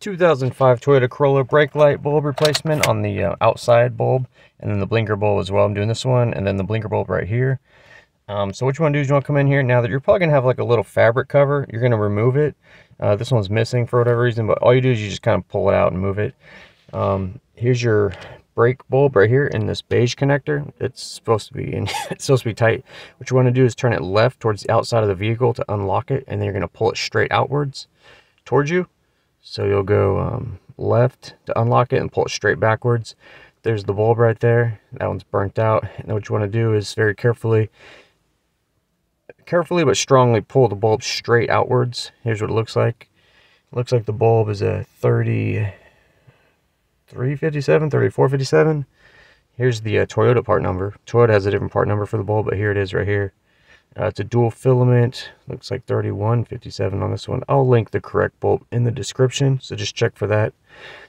2005 Toyota Corolla brake light bulb replacement on the outside bulb, and then the blinker bulb as well. I'm doing this one, and then the blinker bulb right here. So what you want to do is you want to come in here. Now that you're probably going to have like a little fabric cover, you're going to remove it. This one's missing for whatever reason, but all you do is you just kind of pull it out and move it. Here's your brake bulb right here in this beige connector. It's supposed to be it's supposed to be tight. What you want to do is turn it left towards the outside of the vehicle to unlock it, and then you're going to pull it straight outwards towards you. So you'll go left to unlock it and pull it straight backwards. There's the bulb right there. That one's burnt out. And what you want to do is very carefully but strongly pull the bulb straight outwards. Here's what it looks like. It looks like the bulb is a 3457. Here's the Toyota part number. Toyota has a different part number for the bulb, but here it is right here. It's a dual filament. Looks like 3157 on this one. I'll link the correct bulb in the description, so just check for that.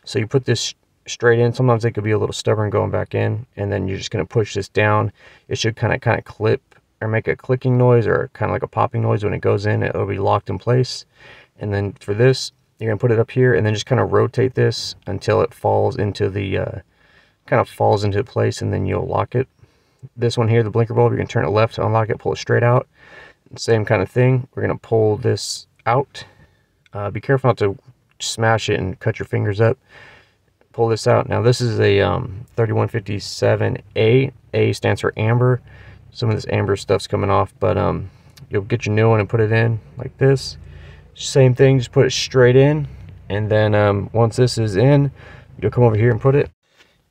So you put this straight in. Sometimes it could be a little stubborn going back in, and then you're just going to push this down. It should kind of clip or make a clicking noise or kind of like a popping noise when it goes in. It'll be locked in place. And then for this, you're going to put it up here and then just kind of rotate this until it falls into the falls into place, and then you'll lock it. This one here, the blinker bulb, you're going to turn it left to unlock it, pull it straight out. Same kind of thing. We're going to pull this out. Be careful not to smash it and cut your fingers up. Pull this out. Now this is a 3157A. A stands for amber. Some of this amber stuff's coming off, but you'll get your new one and put it in like this. Same thing, just put it straight in, and then once this is in, you'll come over here and put it,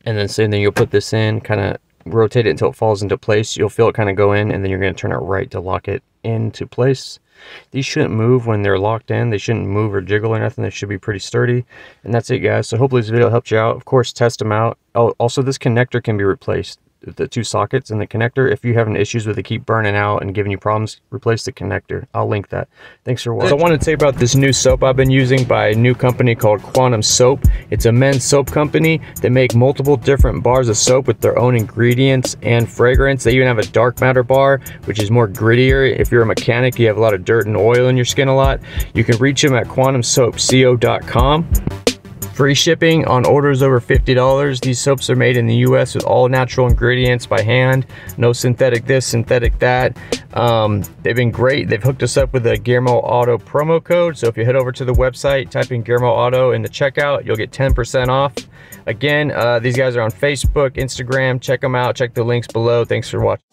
and then same thing, you'll put this in, kind of rotate it until it falls into place. You'll feel it kind of go in, and then you're going to turn it right to lock it into place. These shouldn't move when they're locked in. They shouldn't move or jiggle or nothing. They should be pretty sturdy. And that's it, guys. So hopefully this video helped you out. Of course, test them out. Oh, also this connector can be replaced. The two sockets in the connector, if you're having issues with it keep burning out and giving you problems, replace the connector. I'll link that. Thanks for watching. So I wanted to say about this new soap I've been using by a new company called Quantum Soap. It's a men's soap company. They make multiple different bars of soap with their own ingredients and fragrance. They even have a dark matter bar, which is more grittier. If you're a mechanic, you have a lot of dirt and oil in your skin a lot, you can reach them at quantumsoapco.com. Free shipping on orders over $50. These soaps are made in the US with all natural ingredients by hand. No synthetic this, synthetic that. They've been great. They've hooked us up with a GearmoAuto promo code. So if you head over to the website, type in GearmoAuto in the checkout, you'll get 10% off. Again, these guys are on Facebook, Instagram. Check them out. Check the links below. Thanks for watching.